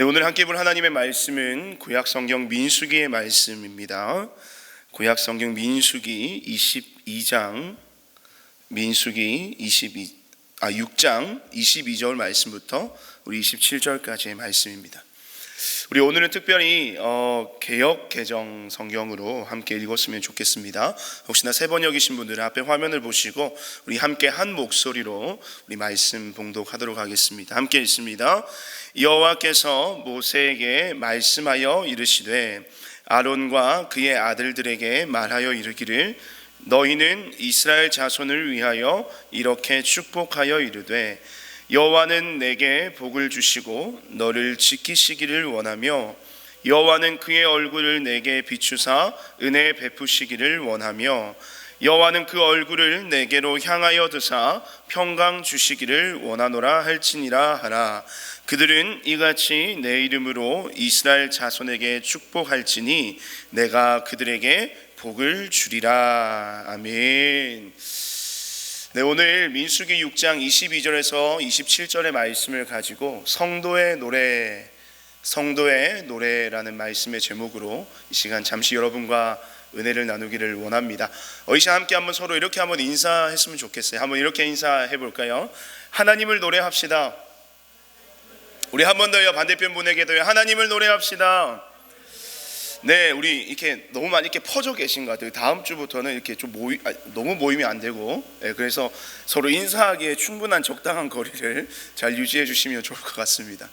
네, 오늘 함께 볼 하나님의 말씀은 구약성경 민수기의 말씀입니다. 구약성경 민수기 22장, 민수기 6장 22절 말씀부터 우리 27절까지의 말씀입니다. 우리 오늘은 특별히 개역 개정 성경으로 함께 읽었으면 좋겠습니다. 혹시나 새 번역이신 분들은 앞에 화면을 보시고 우리 함께 한 목소리로 우리 말씀 봉독하도록 하겠습니다. 함께 읽습니다. 여호와께서 모세에게 말씀하여 이르시되 아론과 그의 아들들에게 말하여 이르기를 너희는 이스라엘 자손을 위하여 이렇게 축복하여 이르되 여호와는 내게 복을 주시고 너를 지키시기를 원하며 여호와는 그의 얼굴을 내게 비추사 은혜 베푸시기를 원하며 여호와는 그 얼굴을 내게로 향하여 드사 평강 주시기를 원하노라 할지니라 하라. 그들은 이같이 내 이름으로 이스라엘 자손에게 축복할지니 내가 그들에게 복을 주리라. 아멘. 네, 오늘 민수기 6장 22절에서 27절의 말씀을 가지고 성도의 노래라는 말씀의 제목으로 이 시간 잠시 여러분과 은혜를 나누기를 원합니다. 이 시간 함께 한번 서로 이렇게 한번 인사했으면 좋겠어요. 한번 이렇게 인사해 볼까요? 하나님을 노래합시다. 우리 한 번 더요. 반대편 분에게도요. 하나님을 노래합시다. 네, 우리 이렇게 너무 많이 이렇게 퍼져 계신 것 같아요. 다음 주부터는 이렇게 좀 너무 모임이 안 되고, 그래서 서로 인사하기에 충분한 적당한 거리를 잘 유지해 주시면 좋을 것 같습니다.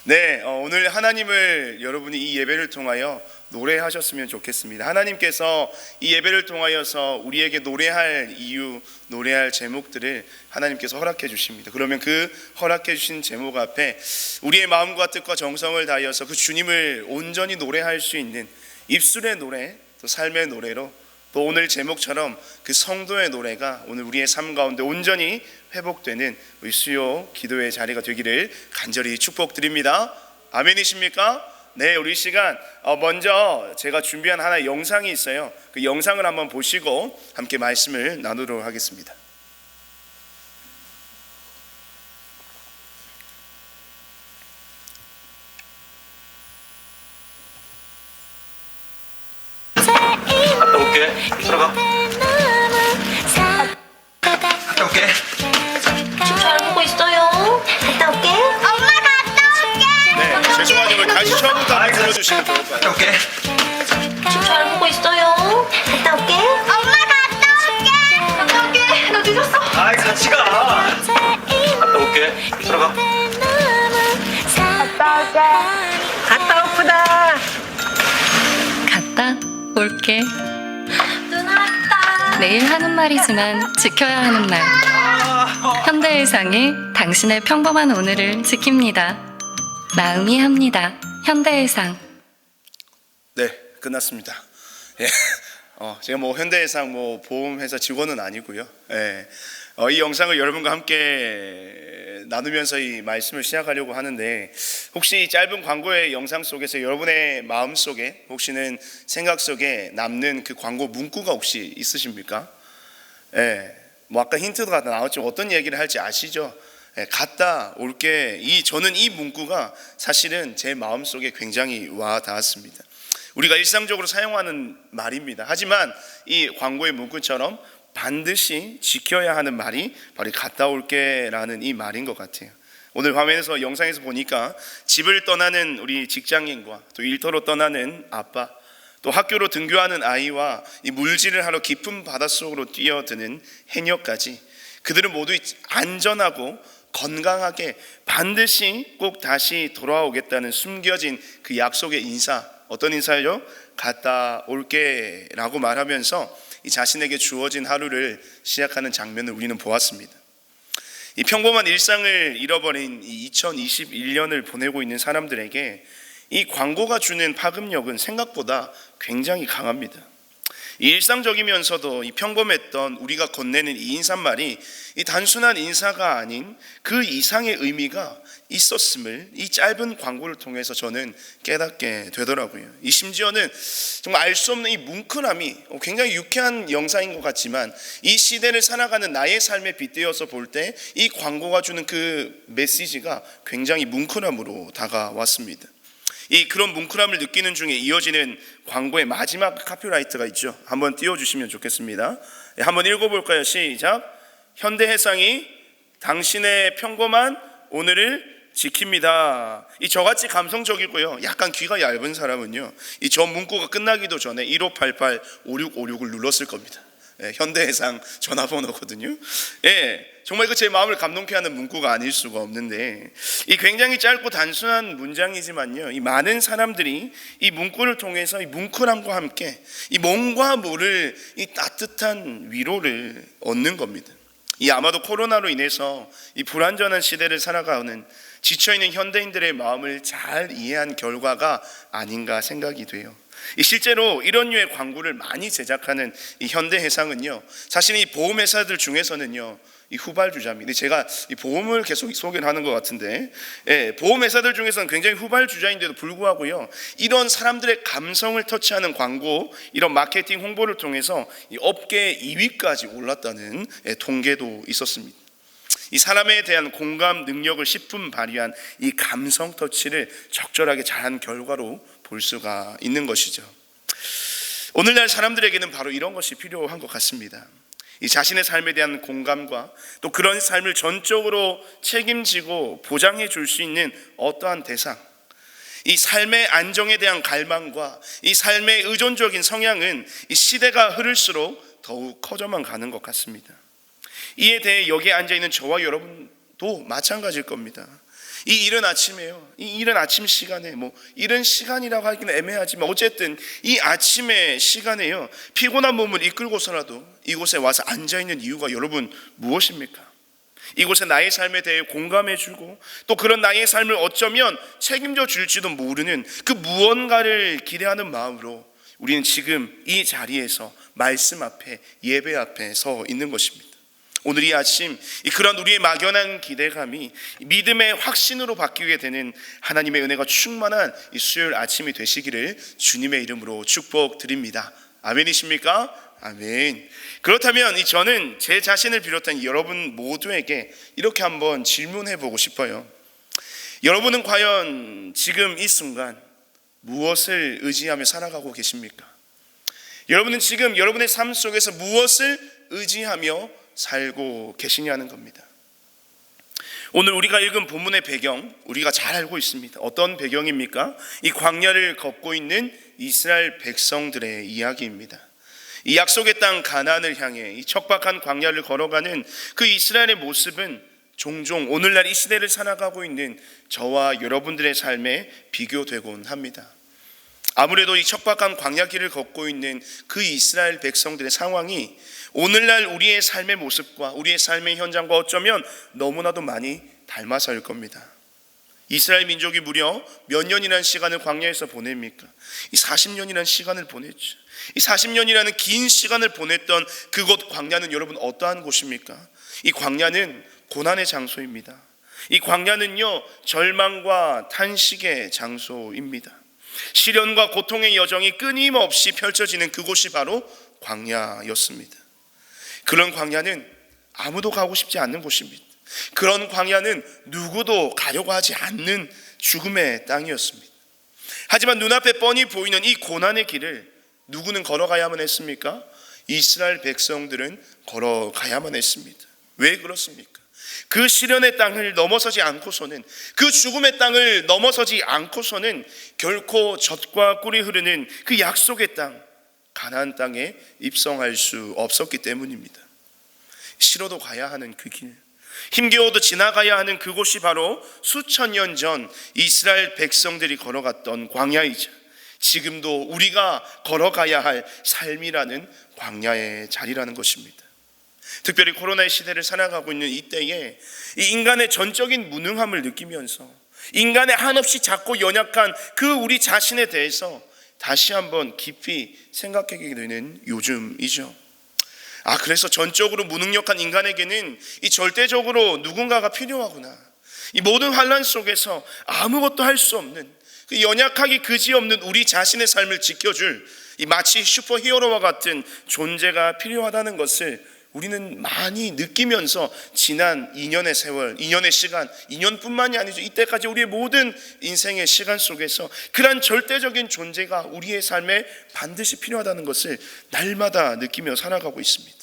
네, 오늘 하나님을 여러분이 이 예배를 통하여 노래하셨으면 좋겠습니다. 하나님께서 이 예배를 통하여서 우리에게 노래할 이유, 노래할 제목들을 하나님께서 허락해 주십니다. 그러면 그 허락해 주신 제목 앞에 우리의 마음과 뜻과 정성을 다하여서 그 주님을 온전히 노래할 수 있는 입술의 노래, 또 삶의 노래로, 또 오늘 제목처럼 그 성도의 노래가 오늘 우리의 삶 가운데 온전히 회복되는 우리 수요 기도의 자리가 되기를 간절히 축복드립니다. 아멘이십니까? 네, 우리 시간 먼저 제가 준비한 하나의 영상이 있어요. 그 영상을 한번 보시고 함께 말씀을 나누도록 하겠습니다. 갔다 올게. 들어가. 갔다 올게. 지금 잘 보고 있어요. 갔다 올게. 엄마 갔다 올게. 네, 죄송하지만 다시 처음부터 한번 들려주시면 좋을 것 갔다 같아요. 올게. 지금 잘 보고 있어요. 갔다 올게. 엄마 갔다 올게. 갔다 올게. 너 늦었어. 아이, 같이 가. 갔다 올게. 들어가. 갔다 오프다. 갔다 올게. 누나 왔다. 매일 하는 말이지만 지켜야 하는 말. 현대일상이 당신의 평범한 오늘을 지킵니다. 마음이 합니다. 현대일상. 네, 끝났습니다. 예. 제가 현대해상 보험회사 직원은 아니고요. 예. 이 영상을 여러분과 함께 나누면서 이 말씀을 시작하려고 하는데, 혹시 이 짧은 광고의 영상 속에서 여러분의 마음 속에, 혹시는 생각 속에 남는 그 광고 문구가 혹시 있으십니까? 예. 아까 힌트가 나왔지만 어떤 얘기를 할지 아시죠? 예, 갔다 올게. 저는 이 문구가 사실은 제 마음 속에 굉장히 와 닿았습니다. 우리가 일상적으로 사용하는 말입니다. 하지만 이 광고의 문구처럼 반드시 지켜야 하는 말이 바로 갔다 올게 라는 이 말인 것 같아요. 오늘 화면에서 영상에서 보니까 집을 떠나는 우리 직장인과 또 일터로 떠나는 아빠, 또 학교로 등교하는 아이와 이 물질을 하러 깊은 바닷속으로 뛰어드는 해녀까지, 그들은 모두 안전하고 건강하게 반드시 꼭 다시 돌아오겠다는 숨겨진 그 약속의 인사, 어떤 인사요? 갔다 올게 라고 말하면서 이 자신에게 주어진 하루를 시작하는 장면을 우리는 보았습니다. 이 평범한 일상을 잃어버린 이 2021년을 보내고 있는 사람들에게 이 광고가 주는 파급력은 생각보다 굉장히 강합니다. 이 일상적이면서도 이 평범했던 우리가 건네는 이 인사말이 이 단순한 인사가 아닌 그 이상의 의미가 있었음을 이 짧은 광고를 통해서 저는 깨닫게 되더라고요. 이 심지어는 정말 알 수 없는 이 뭉클함이 굉장히 유쾌한 영상인 것 같지만, 이 시대를 살아가는 나의 삶에 빗대어서 볼 때 이 광고가 주는 그 메시지가 굉장히 뭉클함으로 다가왔습니다. 이 그런 뭉클함을 느끼는 중에 이어지는 광고의 마지막 카피라이트가 있죠. 한번 띄워주시면 좋겠습니다. 한번 읽어볼까요? 시작. 현대해상이 당신의 평범한 오늘을 지킵니다. 이 저같이 감성적이고요, 약간 귀가 얇은 사람은요, 이 저 문구가 끝나기도 전에 1588-5656을 눌렀을 겁니다. 현대해상 전화번호거든요. 정말 제 마음을 감동케 하는 문구가 아닐 수가 없는데, 이 굉장히 짧고 단순한 문장이지만요, 이 많은 사람들이 이 문구를 통해서 이 뭉클함과 함께 이 뭔가 모를 이 따뜻한 위로를 얻는 겁니다. 이 아마도 코로나로 인해서 이 불안전한 시대를 살아가는 지쳐있는 현대인들의 마음을 잘 이해한 결과가 아닌가 생각이 돼요. 실제로 이런 류의 광고를 많이 제작하는 이 현대해상은요, 사실 이 보험회사들 중에서는요, 이 후발주자입니다. 제가 이 보험을 계속 소개를 하는 것 같은데, 보험회사들 중에서는 굉장히 후발주자인데도 불구하고요, 이런 사람들의 감성을 터치하는 광고, 이런 마케팅 홍보를 통해서 이 업계 2위까지 올랐다는 통계도 있었습니다. 이 사람에 대한 공감 능력을 10분 발휘한 이 감성 터치를 적절하게 잘한 결과로 볼 수가 있는 것이죠. 오늘날 사람들에게는 바로 이런 것이 필요한 것 같습니다. 이 자신의 삶에 대한 공감과 또 그런 삶을 전적으로 책임지고 보장해 줄 수 있는 어떠한 대상, 이 삶의 안정에 대한 갈망과 이 삶의 의존적인 성향은 이 시대가 흐를수록 더욱 커져만 가는 것 같습니다. 이에 대해 여기에 앉아있는 저와 여러분도 마찬가지일 겁니다. 이 이른 아침에요, 이 이른 아침 시간에, 이른 시간이라고 하기는 애매하지만 어쨌든 이 아침의 시간에요, 피곤한 몸을 이끌고서라도 이곳에 와서 앉아있는 이유가 여러분 무엇입니까? 이곳에 나의 삶에 대해 공감해주고 또 그런 나의 삶을 어쩌면 책임져 줄지도 모르는 그 무언가를 기대하는 마음으로 우리는 지금 이 자리에서 말씀 앞에, 예배 앞에 서 있는 것입니다. 오늘 이 아침 그런 우리의 막연한 기대감이 믿음의 확신으로 바뀌게 되는 하나님의 은혜가 충만한 이 수요일 아침이 되시기를 주님의 이름으로 축복드립니다. 아멘이십니까? 아멘. 그렇다면 저는 제 자신을 비롯한 여러분 모두에게 이렇게 한번 질문해 보고 싶어요. 여러분은 과연 지금 이 순간 무엇을 의지하며 살아가고 계십니까? 여러분은 지금 여러분의 삶 속에서 무엇을 의지하며 살고 계시냐는 겁니다. 오늘 우리가 읽은 본문의 배경 우리가 잘 알고 있습니다. 어떤 배경입니까? 이 광야를 걷고 있는 이스라엘 백성들의 이야기입니다. 이 약속의 땅 가나안을 향해 이 척박한 광야를 걸어가는 그 이스라엘의 모습은 종종 오늘날 이 시대를 살아가고 있는 저와 여러분들의 삶에 비교되곤 합니다. 아무래도 이 척박한 광야길을 걷고 있는 그 이스라엘 백성들의 상황이 오늘날 우리의 삶의 모습과 우리의 삶의 현장과 어쩌면 너무나도 많이 닮아서일 겁니다. 이스라엘 민족이 무려 몇 년이라는 시간을 광야에서 보냅니까? 이 40년이라는 시간을 보냈죠. 이 40년이라는 긴 시간을 보냈던 그곳 광야는 여러분 어떠한 곳입니까? 이 광야는 고난의 장소입니다. 이 광야는요, 절망과 탄식의 장소입니다. 시련과 고통의 여정이 끊임없이 펼쳐지는 그곳이 바로 광야였습니다. 그런 광야는 아무도 가고 싶지 않는 곳입니다. 그런 광야는 누구도 가려고 하지 않는 죽음의 땅이었습니다. 하지만 눈앞에 뻔히 보이는 이 고난의 길을 누구는 걸어가야만 했습니까? 이스라엘 백성들은 걸어가야만 했습니다. 왜 그렇습니까? 그 시련의 땅을 넘어서지 않고서는, 그 죽음의 땅을 넘어서지 않고서는 결코 젖과 꿀이 흐르는 그 약속의 땅 가나안 땅에 입성할 수 없었기 때문입니다. 싫어도 가야 하는 그 길, 힘겨워도 지나가야 하는 그곳이 바로 수천 년 전 이스라엘 백성들이 걸어갔던 광야이자 지금도 우리가 걸어가야 할 삶이라는 광야의 자리라는 것입니다. 특별히 코로나의 시대를 살아가고 있는 이때에 이 인간의 전적인 무능함을 느끼면서 인간의 한없이 작고 연약한 그 우리 자신에 대해서 다시 한번 깊이 생각하게 되는 요즘이죠. 그래서 전적으로 무능력한 인간에게는 이 절대적으로 누군가가 필요하구나. 이 모든 환난 속에서 아무것도 할 수 없는 그 연약하기 그지없는 우리 자신의 삶을 지켜줄 이 마치 슈퍼히어로와 같은 존재가 필요하다는 것을 우리는 많이 느끼면서 지난 2년의 세월, 2년의 시간, 2년뿐만이 아니죠. 이때까지 우리의 모든 인생의 시간 속에서 그러한 절대적인 존재가 우리의 삶에 반드시 필요하다는 것을 날마다 느끼며 살아가고 있습니다.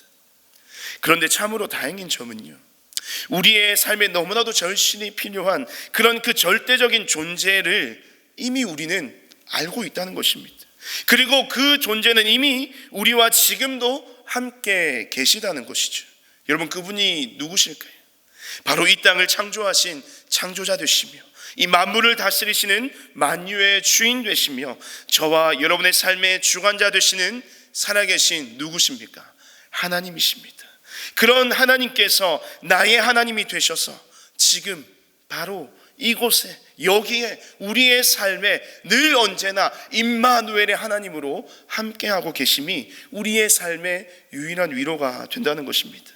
그런데 참으로 다행인 점은요, 우리의 삶에 너무나도 절실히 필요한 그런 그 절대적인 존재를 이미 우리는 알고 있다는 것입니다. 그리고 그 존재는 이미 우리와 지금도 함께 계시다는 것이죠. 여러분, 그분이 누구실까요? 바로 이 땅을 창조하신 창조자 되시며 이 만물을 다스리시는 만유의 주인 되시며 저와 여러분의 삶의 주관자 되시는 살아계신 누구십니까? 하나님이십니다. 그런 하나님께서 나의 하나님이 되셔서 지금 바로 이곳에, 여기에, 우리의 삶에 늘 언제나 임마누엘의 하나님으로 함께하고 계심이 우리의 삶의 유일한 위로가 된다는 것입니다.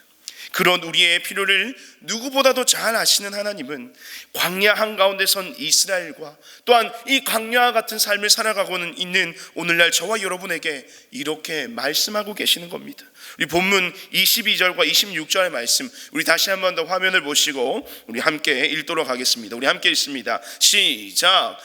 그런 우리의 필요를 누구보다도 잘 아시는 하나님은 광야 한가운데 선 이스라엘과 또한 이 광야와 같은 삶을 살아가고는 있는 오늘날 저와 여러분에게 이렇게 말씀하고 계시는 겁니다. 우리 본문 22절과 26절의 말씀, 우리 다시 한 번 더 화면을 보시고 우리 함께 읽도록 하겠습니다. 우리 함께 읽습니다. 시작.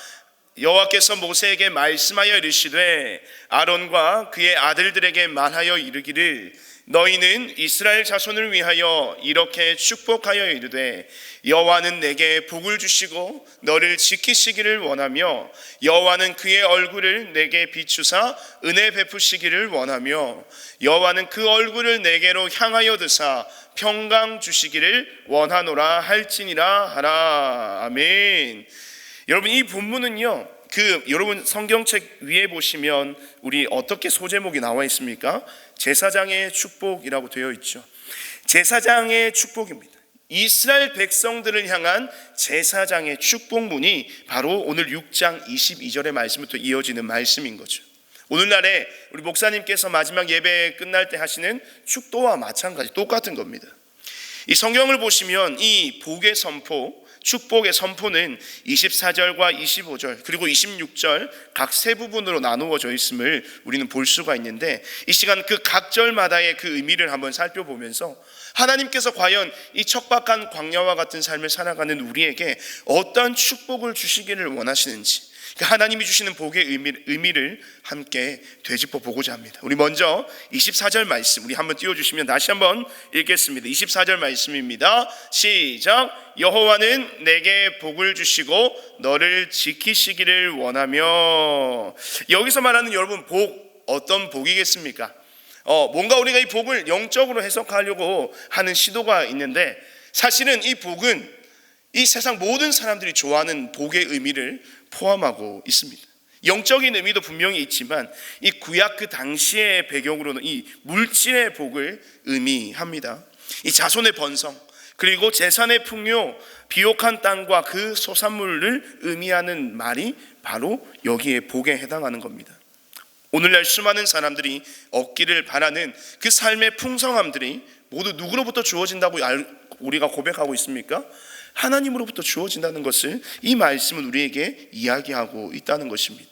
여호와께서 모세에게 말씀하여 이르시되 아론과 그의 아들들에게 말하여 이르기를 너희는 이스라엘 자손을 위하여 이렇게 축복하여 이르되 여호와는 내게 복을 주시고 너를 지키시기를 원하며 여호와는 그의 얼굴을 내게 비추사 은혜 베푸시기를 원하며 여호와는 그 얼굴을 내게로 향하여 드사 평강 주시기를 원하노라 할지니라 하라. 아멘. 여러분, 이 본문은요, 여러분 성경책 위에 보시면 우리 어떻게 소제목이 나와 있습니까? 제사장의 축복이라고 되어 있죠. 제사장의 축복입니다. 이스라엘 백성들을 향한 제사장의 축복문이 바로 오늘 6장 22절의 말씀부터 이어지는 말씀인 거죠. 오늘날에 우리 목사님께서 마지막 예배 끝날 때 하시는 축도와 마찬가지 똑같은 겁니다. 이 성경을 보시면 이 복의 선포, 축복의 선포는 24절과 25절 그리고 26절 각 세 부분으로 나누어져 있음을 우리는 볼 수가 있는데, 이 시간 그 각 절마다의 그 의미를 한번 살펴보면서 하나님께서 과연 이 척박한 광야와 같은 삶을 살아가는 우리에게 어떤 축복을 주시기를 원하시는지, 하나님이 주시는 복의 의미를 함께 되짚어 보고자 합니다. 우리 먼저 24절 말씀 우리 한번 띄워주시면 다시 한번 읽겠습니다. 24절 말씀입니다. 시작. 여호와는 내게 복을 주시고 너를 지키시기를 원하며. 여기서 말하는 여러분 복, 어떤 복이겠습니까? 뭔가 우리가 이 복을 영적으로 해석하려고 하는 시도가 있는데, 사실은 이 복은 이 세상 모든 사람들이 좋아하는 복의 의미를 포함하고 있습니다. 영적인 의미도 분명히 있지만 이 구약 그 당시의 배경으로는 이 물질의 복을 의미합니다. 이 자손의 번성, 그리고 재산의 풍요, 비옥한 땅과 그 소산물을 의미하는 말이 바로 여기에 복에 해당하는 겁니다. 오늘날 수많은 사람들이 얻기를 바라는 그 삶의 풍성함들이 모두 누구로부터 주어진다고 우리가 고백하고 있습니까? 하나님으로부터 주어진다는 것을 이 말씀은 우리에게 이야기하고 있다는 것입니다.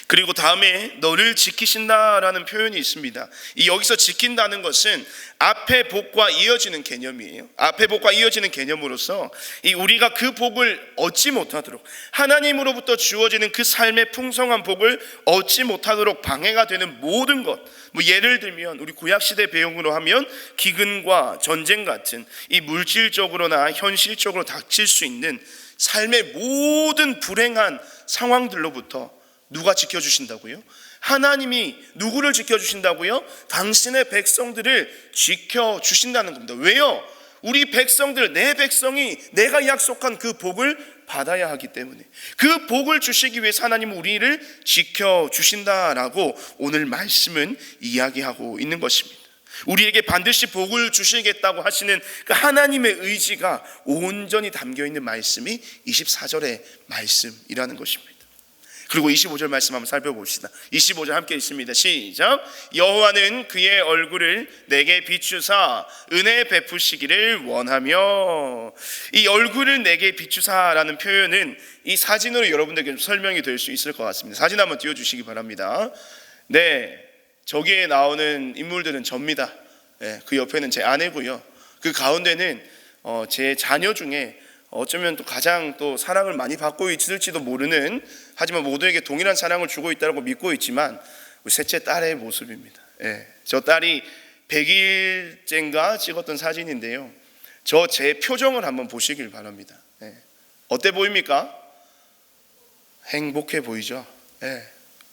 그리고 다음에 너를 지키신다라는 표현이 있습니다. 이 여기서 지킨다는 것은 앞의 복과 이어지는 개념이에요. 앞의 복과 이어지는 개념으로서 이 우리가 그 복을 얻지 못하도록, 하나님으로부터 주어지는 그 삶의 풍성한 복을 얻지 못하도록 방해가 되는 모든 것, 예를 들면 우리 구약시대 배경으로 하면 기근과 전쟁 같은 이 물질적으로나 현실적으로 닥칠 수 있는 삶의 모든 불행한 상황들로부터 누가 지켜주신다고요? 하나님이 누구를 지켜주신다고요? 당신의 백성들을 지켜주신다는 겁니다. 왜요? 우리 백성들, 내 백성이 내가 약속한 그 복을 받아야 하기 때문에, 그 복을 주시기 위해서 하나님은 우리를 지켜주신다라고 오늘 말씀은 이야기하고 있는 것입니다. 우리에게 반드시 복을 주시겠다고 하시는 그 하나님의 의지가 온전히 담겨있는 말씀이 24절의 말씀이라는 것입니다. 그리고 25절 말씀 한번 살펴봅시다. 25절 함께 있습니다. 시작. 여호와는 그의 얼굴을 내게 비추사 은혜 베푸시기를 원하며. 이 얼굴을 내게 비추사라는 표현은 이 사진으로 여러분들에게 좀 설명이 될 수 있을 것 같습니다. 사진 한번 띄워주시기 바랍니다. 네, 저기에 나오는 인물들은 접니다. 그 옆에는 제 아내고요. 그 가운데는 제 자녀 중에 어쩌면 또 가장 또 사랑을 많이 받고 있을지도 모르는, 하지만 모두에게 동일한 사랑을 주고 있다고 믿고 있지만 우리 셋째 딸의 모습입니다. 저 딸이 100일째인가 찍었던 사진인데요. 제 표정을 한번 보시길 바랍니다. 어때 보입니까? 행복해 보이죠?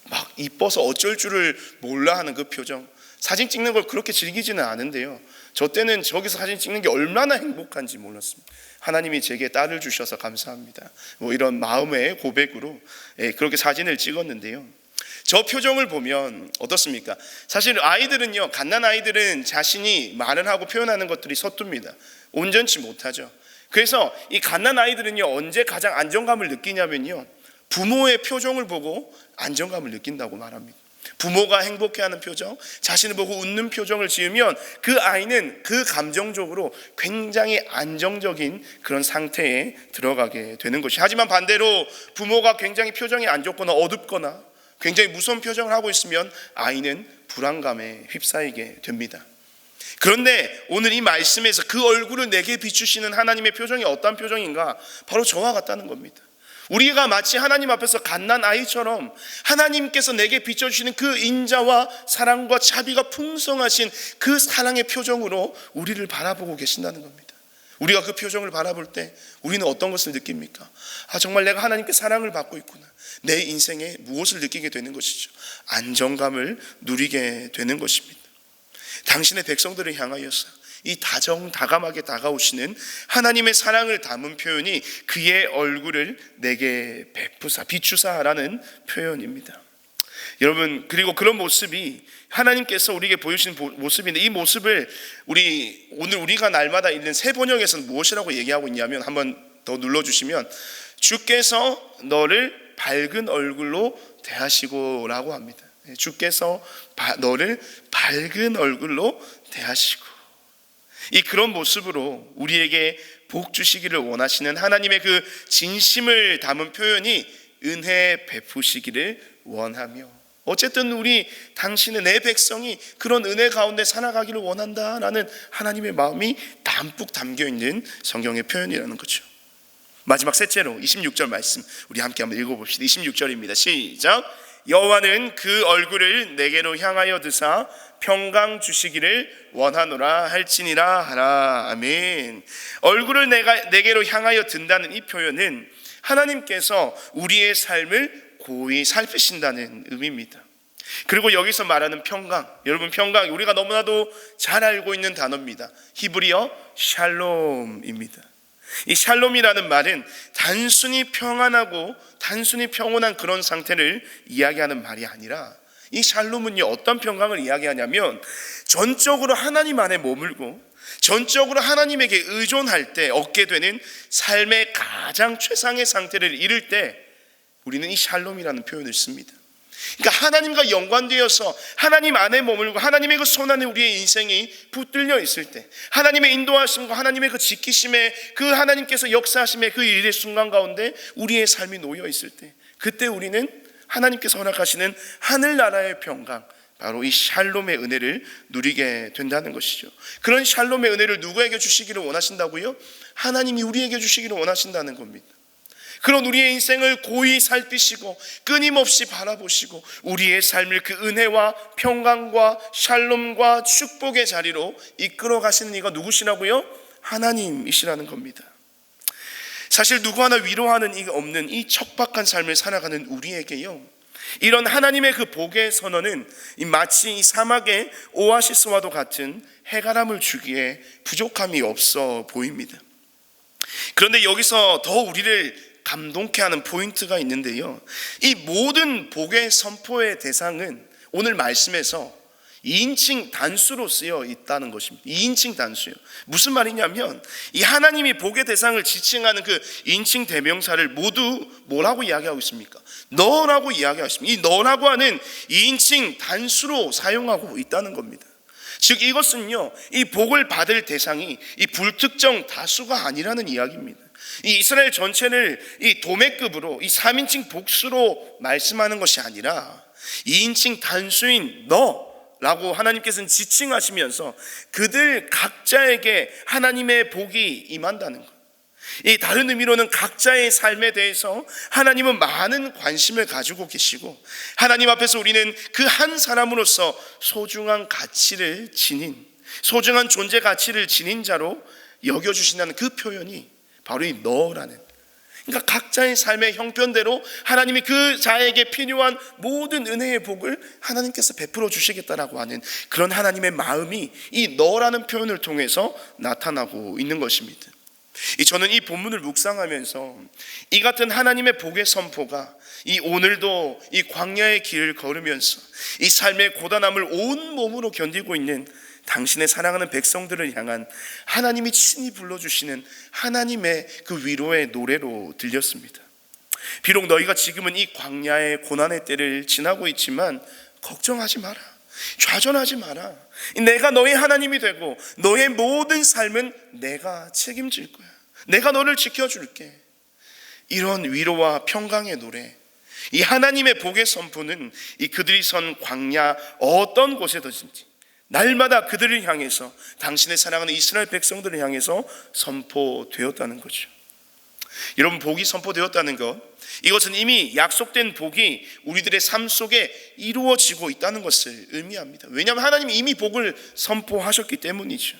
막 이뻐서 어쩔 줄을 몰라 하는 그 표정. 사진 찍는 걸 그렇게 즐기지는 않은데요, 저 때는 저기서 사진 찍는 게 얼마나 행복한지 몰랐습니다. 하나님이 제게 딸을 주셔서 감사합니다, 뭐 이런 마음의 고백으로 그렇게 사진을 찍었는데요, 저 표정을 보면 어떻습니까? 사실 아이들은요, 갓난 아이들은 자신이 말을 하고 표현하는 것들이 서툽니다. 온전치 못하죠. 그래서 이 갓난 아이들은요, 언제 가장 안정감을 느끼냐면요, 부모의 표정을 보고 안정감을 느낀다고 말합니다. 부모가 행복해하는 표정, 자신을 보고 웃는 표정을 지으면 그 아이는 그 감정적으로 굉장히 안정적인 그런 상태에 들어가게 되는 것이. 하지만 반대로 부모가 굉장히 표정이 안 좋거나 어둡거나 굉장히 무서운 표정을 하고 있으면 아이는 불안감에 휩싸이게 됩니다. 그런데 오늘 이 말씀에서 그 얼굴을 내게 비추시는 하나님의 표정이 어떤 표정인가? 바로 저와 같다는 겁니다. 우리가 마치 하나님 앞에서 갓난 아이처럼 하나님께서 내게 비춰주시는 그 인자와 사랑과 자비가 풍성하신 그 사랑의 표정으로 우리를 바라보고 계신다는 겁니다. 우리가 그 표정을 바라볼 때 우리는 어떤 것을 느낍니까? 정말 내가 하나님께 사랑을 받고 있구나. 내 인생에 무엇을 느끼게 되는 것이죠? 안정감을 누리게 되는 것입니다. 당신의 백성들을 향하여서 이 다정다감하게 다가오시는 하나님의 사랑을 담은 표현이 그의 얼굴을 내게 베푸사 비추사라는 표현입니다. 여러분, 그리고 그런 모습이 하나님께서 우리에게 보여주신 모습인데, 이 모습을 오늘 우리가 날마다 읽는 새 번역에서는 무엇이라고 얘기하고 있냐면, 한번 더 눌러주시면, 주께서 너를 밝은 얼굴로 대하시고 라고 합니다. 주께서 너를 밝은 얼굴로 대하시고, 이 그런 모습으로 우리에게 복 주시기를 원하시는 하나님의 그 진심을 담은 표현이 은혜 베푸시기를 원하며, 어쨌든 당신의 내 백성이 그런 은혜 가운데 살아가기를 원한다라는 하나님의 마음이 담뿍 담겨있는 성경의 표현이라는 거죠. 마지막 셋째로 26절 말씀 우리 함께 한번 읽어봅시다. 26절입니다. 시작. 여호와는 그 얼굴을 내게로 향하여 드사 평강 주시기를 원하노라 할지니라 하라. 아멘. 얼굴을 내게로 향하여 든다는 이 표현은 하나님께서 우리의 삶을 고이 살피신다는 의미입니다. 그리고 여기서 말하는 평강, 여러분, 평강 우리가 너무나도 잘 알고 있는 단어입니다. 히브리어 샬롬입니다. 이 샬롬이라는 말은 단순히 평안하고 단순히 평온한 그런 상태를 이야기하는 말이 아니라, 이 샬롬은요, 어떤 평강을 이야기하냐면 전적으로 하나님 안에 머물고 전적으로 하나님에게 의존할 때 얻게 되는 삶의 가장 최상의 상태를 이룰 때 우리는 이 샬롬이라는 표현을 씁니다. 그러니까 하나님과 연관되어서 하나님 안에 머물고 하나님의 그 손 안에 우리의 인생이 붙들려 있을 때, 하나님의 인도하심과 하나님의 그 지키심에, 그 하나님께서 역사하심의 그 일의 순간 가운데 우리의 삶이 놓여 있을 때, 그때 우리는 하나님께서 허락하시는 하늘나라의 평강, 바로 이 샬롬의 은혜를 누리게 된다는 것이죠. 그런 샬롬의 은혜를 누구에게 주시기를 원하신다고요? 하나님이 우리에게 주시기를 원하신다는 겁니다. 그런 우리의 인생을 고이 살피시고 끊임없이 바라보시고 우리의 삶을 그 은혜와 평강과 샬롬과 축복의 자리로 이끌어 가시는 이가 누구시라고요? 하나님이시라는 겁니다. 사실 누구 하나 위로하는 이가 없는 이 척박한 삶을 살아가는 우리에게요, 이런 하나님의 그 복의 선언은 마치 이 사막의 오아시스와도 같은 해가람을 주기에 부족함이 없어 보입니다. 그런데 여기서 더 우리를 감동케 하는 포인트가 있는데요, 이 모든 복의 선포의 대상은 오늘 말씀에서 2인칭 단수로 쓰여 있다는 것입니다. 2인칭 단수요. 무슨 말이냐면 이 하나님이 복의 대상을 지칭하는 그 인칭 대명사를 모두 뭐라고 이야기하고 있습니까? 너라고 이야기하고 있습니다. 이 너라고 하는 2인칭 단수로 사용하고 있다는 겁니다. 즉 이것은요, 이 복을 받을 대상이 이 불특정 다수가 아니라는 이야기입니다. 이 이스라엘 전체를 이 도매급으로 이 3인칭 복수로 말씀하는 것이 아니라 2인칭 단수인 너, 라고 하나님께서는 지칭하시면서 그들 각자에게 하나님의 복이 임한다는 것. 이 다른 의미로는 각자의 삶에 대해서 하나님은 많은 관심을 가지고 계시고 하나님 앞에서 우리는 그 한 사람으로서 소중한 가치를 지닌, 소중한 존재 가치를 지닌 자로 여겨주신다는 그 표현이 바로 이 너라는, 그러니까 각자의 삶의 형편대로 하나님이 그 자에게 필요한 모든 은혜의 복을 하나님께서 베풀어 주시겠다라고 하는 그런 하나님의 마음이 이 너라는 표현을 통해서 나타나고 있는 것입니다. 저는 이 본문을 묵상하면서 이 같은 하나님의 복의 선포가 이 오늘도 이 광야의 길을 걸으면서 이 삶의 고단함을 온 몸으로 견디고 있는 당신의 사랑하는 백성들을 향한 하나님이 친히 불러주시는 하나님의 그 위로의 노래로 들렸습니다. 비록 너희가 지금은 이 광야의 고난의 때를 지나고 있지만 걱정하지 마라, 좌절하지 마라. 내가 너의 하나님이 되고 너의 모든 삶은 내가 책임질 거야. 내가 너를 지켜줄게. 이런 위로와 평강의 노래, 이 하나님의 복의 선포는 이 그들이 선 광야 어떤 곳에든지 날마다 그들을 향해서, 당신의 사랑하는 이스라엘 백성들을 향해서 선포되었다는 거죠. 여러분, 복이 선포되었다는 것, 이것은 이미 약속된 복이 우리들의 삶 속에 이루어지고 있다는 것을 의미합니다. 왜냐하면 하나님이 이미 복을 선포하셨기 때문이죠.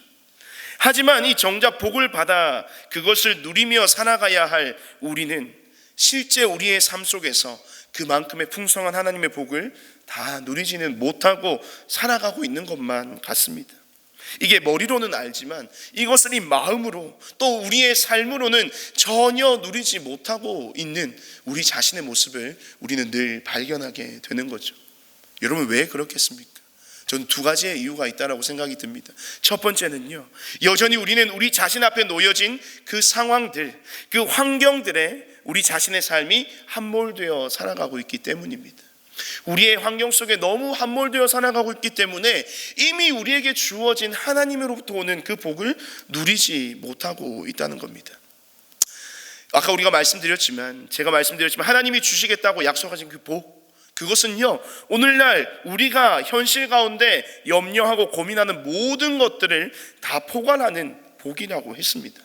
하지만 이 정작 복을 받아 그것을 누리며 살아가야 할 우리는 실제 우리의 삶 속에서 그만큼의 풍성한 하나님의 복을 다 누리지는 못하고 살아가고 있는 것만 같습니다. 이게 머리로는 알지만 이것을 이 마음으로 또 우리의 삶으로는 전혀 누리지 못하고 있는 우리 자신의 모습을 우리는 늘 발견하게 되는 거죠. 여러분, 왜 그렇겠습니까? 저는 두 가지의 이유가 있다고 생각이 듭니다. 첫 번째는요, 여전히 우리는 우리 자신 앞에 놓여진 그 상황들, 그 환경들에 우리 자신의 삶이 함몰되어 살아가고 있기 때문입니다. 우리의 환경 속에 너무 함몰되어 살아가고 있기 때문에 이미 우리에게 주어진 하나님으로부터 오는 그 복을 누리지 못하고 있다는 겁니다. 아까 제가 말씀드렸지만 하나님이 주시겠다고 약속하신 그 복, 그것은요, 오늘날 우리가 현실 가운데 염려하고 고민하는 모든 것들을 다 포괄하는 복이라고 했습니다.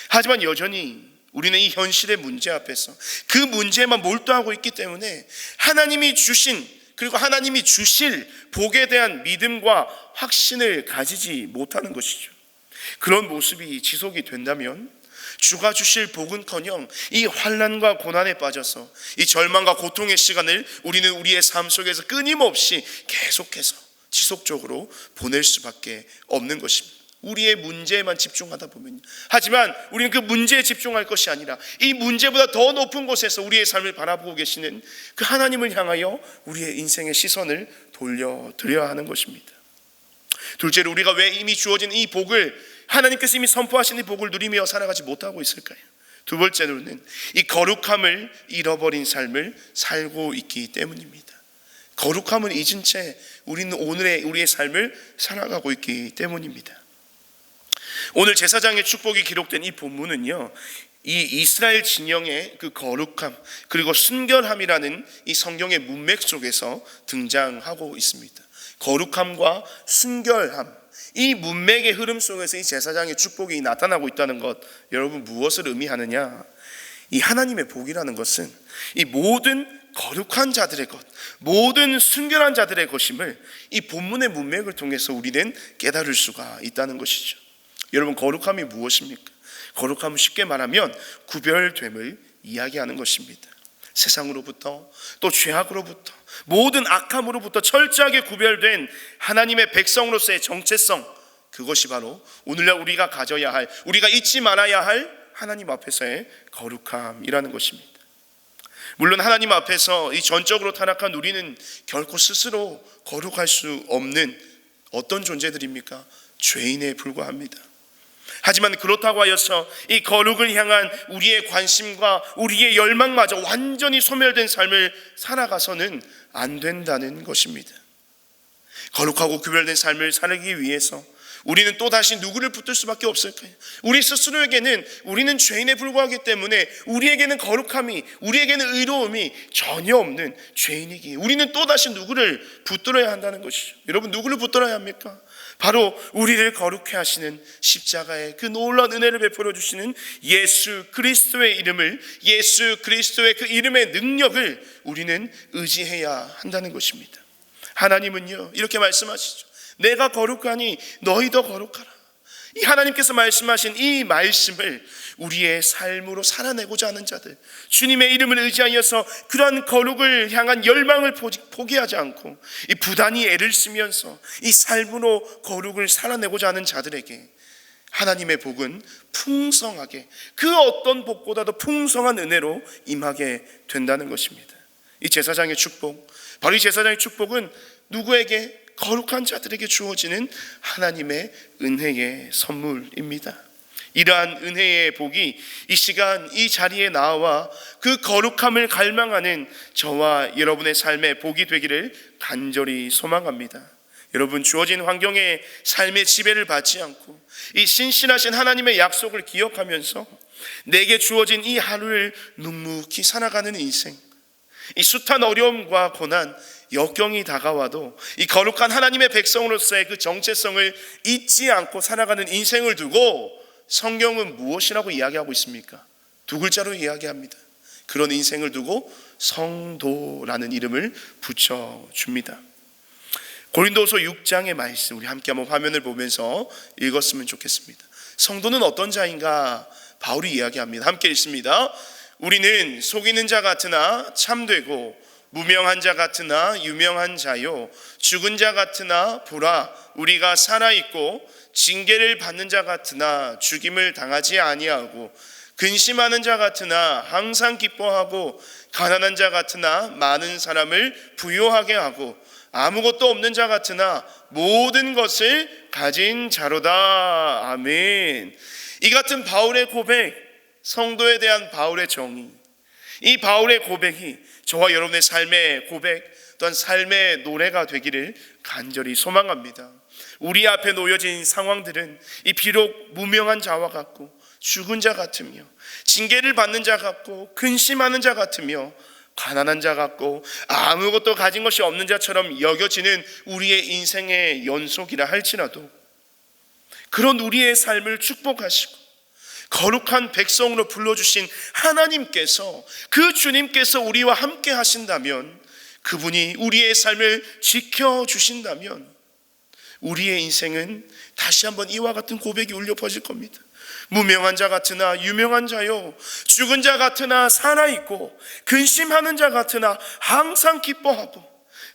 하지만 여전히 우리는 이 현실의 문제 앞에서 그 문제에만 몰두하고 있기 때문에 하나님이 주신, 그리고 하나님이 주실 복에 대한 믿음과 확신을 가지지 못하는 것이죠. 그런 모습이 지속이 된다면 주가 주실 복은커녕 이 환난과 고난에 빠져서 이 절망과 고통의 시간을 우리는 우리의 삶 속에서 끊임없이 계속해서 지속적으로 보낼 수밖에 없는 것입니다. 우리의 문제에만 집중하다 보면요. 하지만 우리는 그 문제에 집중할 것이 아니라 이 문제보다 더 높은 곳에서 우리의 삶을 바라보고 계시는 그 하나님을 향하여 우리의 인생의 시선을 돌려드려야 하는 것입니다. 둘째로, 우리가 왜 이미 주어진 이 복을, 하나님께서 이미 선포하신 이 복을 누리며 살아가지 못하고 있을까요? 두 번째로는 이 거룩함을 잃어버린 삶을 살고 있기 때문입니다. 거룩함을 잊은 채 우리는 우리의 삶을 살아가고 있기 때문입니다. 오늘 제사장의 축복이 기록된 이 본문은요, 이 이스라엘 진영의 그 거룩함 그리고 순결함이라는 이 성경의 문맥 속에서 등장하고 있습니다. 거룩함과 순결함, 이 문맥의 흐름 속에서 이 제사장의 축복이 나타나고 있다는 것, 여러분 무엇을 의미하느냐? 이 하나님의 복이라는 것은 이 모든 거룩한 자들의 것, 모든 순결한 자들의 것임을 이 본문의 문맥을 통해서 우리는 깨달을 수가 있다는 것이죠. 여러분, 거룩함이 무엇입니까? 거룩함은 쉽게 말하면 구별됨을 이야기하는 것입니다. 세상으로부터, 또 죄악으로부터, 모든 악함으로부터 철저하게 구별된 하나님의 백성으로서의 정체성, 그것이 바로 오늘날 우리가 가져야 할, 우리가 잊지 말아야 할 하나님 앞에서의 거룩함이라는 것입니다. 물론 하나님 앞에서 이 전적으로 타락한 우리는 결코 스스로 거룩할 수 없는 어떤 존재들입니까? 죄인에 불과합니다. 하지만 그렇다고 하여서 이 거룩을 향한 우리의 관심과 우리의 열망마저 완전히 소멸된 삶을 살아가서는 안 된다는 것입니다. 거룩하고 구별된 삶을 살기 위해서 우리는 또다시 누구를 붙들 수밖에 없을까요? 우리 스스로에게는 우리는 죄인에 불과하기 때문에 우리에게는 거룩함이, 우리에게는 의로움이 전혀 없는 죄인이기에 우리는 또다시 누구를 붙들어야 한다는 것이죠. 여러분, 누구를 붙들어야 합니까? 바로 우리를 거룩해 하시는 십자가의 그 놀라운 은혜를 베풀어 주시는 예수 그리스도의 이름을, 예수 그리스도의 그 이름의 능력을 우리는 의지해야 한다는 것입니다. 하나님은요 이렇게 말씀하시죠. 내가 거룩하니 너희도 거룩하라. 이 하나님께서 말씀하신 이 말씀을 우리의 삶으로 살아내고자 하는 자들, 주님의 이름을 의지하여서 그러한 거룩을 향한 열망을 포기하지 않고 이 부단히 애를 쓰면서 이 삶으로 거룩을 살아내고자 하는 자들에게 하나님의 복은 풍성하게, 그 어떤 복보다도 풍성한 은혜로 임하게 된다는 것입니다. 이 제사장의 축복, 바로 이 제사장의 축복은 누구에게? 거룩한 자들에게 주어지는 하나님의 은혜의 선물입니다. 이러한 은혜의 복이 이 시간 이 자리에 나와 그 거룩함을 갈망하는 저와 여러분의 삶의 복이 되기를 간절히 소망합니다. 여러분, 주어진 환경에 삶의 지배를 받지 않고 이 신실하신 하나님의 약속을 기억하면서 내게 주어진 이 하루를 묵묵히 살아가는 인생, 이 숱한 어려움과 고난, 역경이 다가와도 이 거룩한 하나님의 백성으로서의 그 정체성을 잊지 않고 살아가는 인생을 두고 성경은 무엇이라고 이야기하고 있습니까? 두 글자로 이야기합니다. 그런 인생을 두고 성도라는 이름을 붙여줍니다. 고린도서 6장의 말씀, 우리 함께 한번 화면을 보면서 읽었으면 좋겠습니다. 성도는 어떤 자인가? 바울이 이야기합니다. 함께 읽습니다. 우리는 속이는 자 같으나 참되고 무명한 자 같으나 유명한 자요, 죽은 자 같으나 보라 우리가 살아있고 징계를 받는 자 같으나 죽임을 당하지 아니하고 근심하는 자 같으나 항상 기뻐하고 가난한 자 같으나 많은 사람을 부요하게 하고 아무것도 없는 자 같으나 모든 것을 가진 자로다. 아멘. 이 같은 바울의 고백, 성도에 대한 바울의 정의, 이 바울의 고백이 저와 여러분의 삶의 고백 또한 삶의 노래가 되기를 간절히 소망합니다. 우리 앞에 놓여진 상황들은 이 비록 무명한 자와 같고 죽은 자 같으며 징계를 받는 자 같고 근심하는 자 같으며 가난한 자 같고 아무것도 가진 것이 없는 자처럼 여겨지는 우리의 인생의 연속이라 할지라도 그런 우리의 삶을 축복하시고 거룩한 백성으로 불러주신 하나님께서, 그 주님께서 우리와 함께 하신다면, 그분이 우리의 삶을 지켜주신다면 우리의 인생은 다시 한번 이와 같은 고백이 울려 퍼질 겁니다. 무명한 자 같으나 유명한 자요, 죽은 자 같으나 살아있고 근심하는 자 같으나 항상 기뻐하고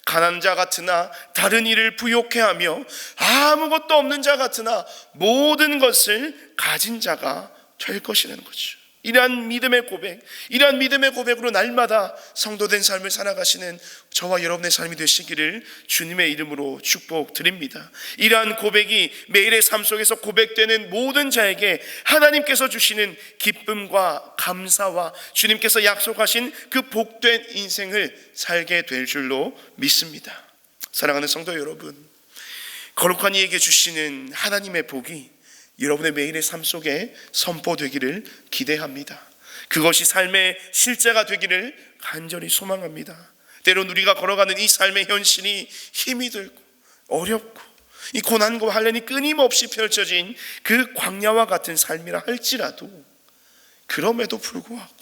가난한 자 같으나 다른 이를 부욕해 하며 아무것도 없는 자 같으나 모든 것을 가진 자가 될 것이라는 거죠. 이러한 믿음의 고백, 이러한 믿음의 고백으로 날마다 성도된 삶을 살아가시는 저와 여러분의 삶이 되시기를 주님의 이름으로 축복드립니다. 이러한 고백이 매일의 삶 속에서 고백되는 모든 자에게 하나님께서 주시는 기쁨과 감사와 주님께서 약속하신 그 복된 인생을 살게 될 줄로 믿습니다. 사랑하는 성도 여러분, 거룩한 이에게 주시는 하나님의 복이 여러분의 매일의 삶 속에 선포되기를 기대합니다. 그것이 삶의 실제가 되기를 간절히 소망합니다. 때론 우리가 걸어가는 이 삶의 현실이 힘이 들고 어렵고 이 고난과 환난이 끊임없이 펼쳐진 그 광야와 같은 삶이라 할지라도 그럼에도 불구하고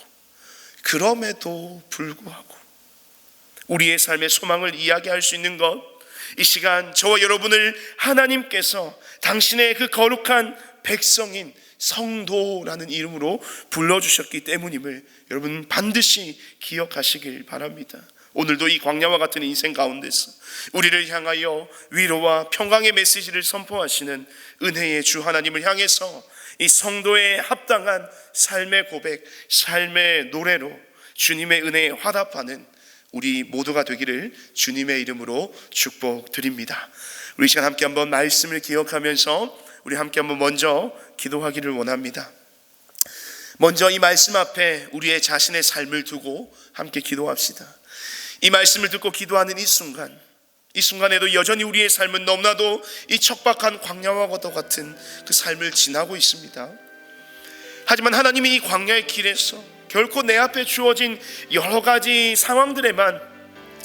우리의 삶의 소망을 이야기할 수 있는 것, 이 시간 저와 여러분을 하나님께서 당신의 그 거룩한 백성인 성도라는 이름으로 불러주셨기 때문임을 여러분 반드시 기억하시길 바랍니다. 오늘도 이 광야와 같은 인생 가운데서 우리를 향하여 위로와 평강의 메시지를 선포하시는 은혜의 주 하나님을 향해서 이 성도에 합당한 삶의 고백, 삶의 노래로 주님의 은혜에 화답하는 우리 모두가 되기를 주님의 이름으로 축복드립니다. 우리 시간 함께 한번 말씀을 기억하면서 우리 함께 한번 먼저 기도하기를 원합니다. 먼저 이 말씀 앞에 우리의 자신의 삶을 두고 함께 기도합시다. 이 말씀을 듣고 기도하는 이 순간 이 순간에도 여전히 우리의 삶은 너무나도 이 척박한 광야와 같은 그 삶을 지나고 있습니다. 하지만 하나님이 이 광야의 길에서 결코 내 앞에 주어진 여러 가지 상황들에만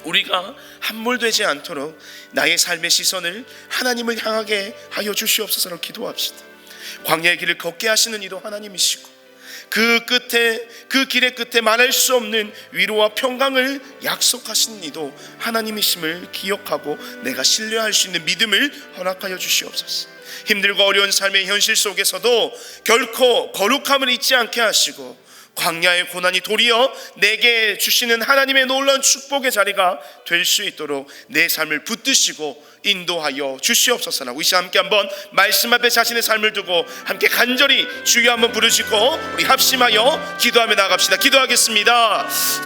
우리가 함몰되지 않도록 나의 삶의 시선을 하나님을 향하게 하여 주시옵소서로 기도합시다. 광야의 길을 걷게 하시는 이도 하나님이시고 그 길의 끝에 말할 수 없는 위로와 평강을 약속하시는 이도 하나님이심을 기억하고 내가 신뢰할 수 있는 믿음을 허락하여 주시옵소서. 힘들고 어려운 삶의 현실 속에서도 결코 거룩함을 잊지 않게 하시고 광야의 고난이 도리어 내게 주시는 하나님의 놀라운 축복의 자리가 될 수 있도록 내 삶을 붙드시고 인도하여 주시옵소서라고 이 시간 함께 한번 말씀 앞에 자신의 삶을 두고 함께 간절히 주여 한번 부르시고 우리 합심하여 기도하며 나아갑시다. 기도하겠습니다.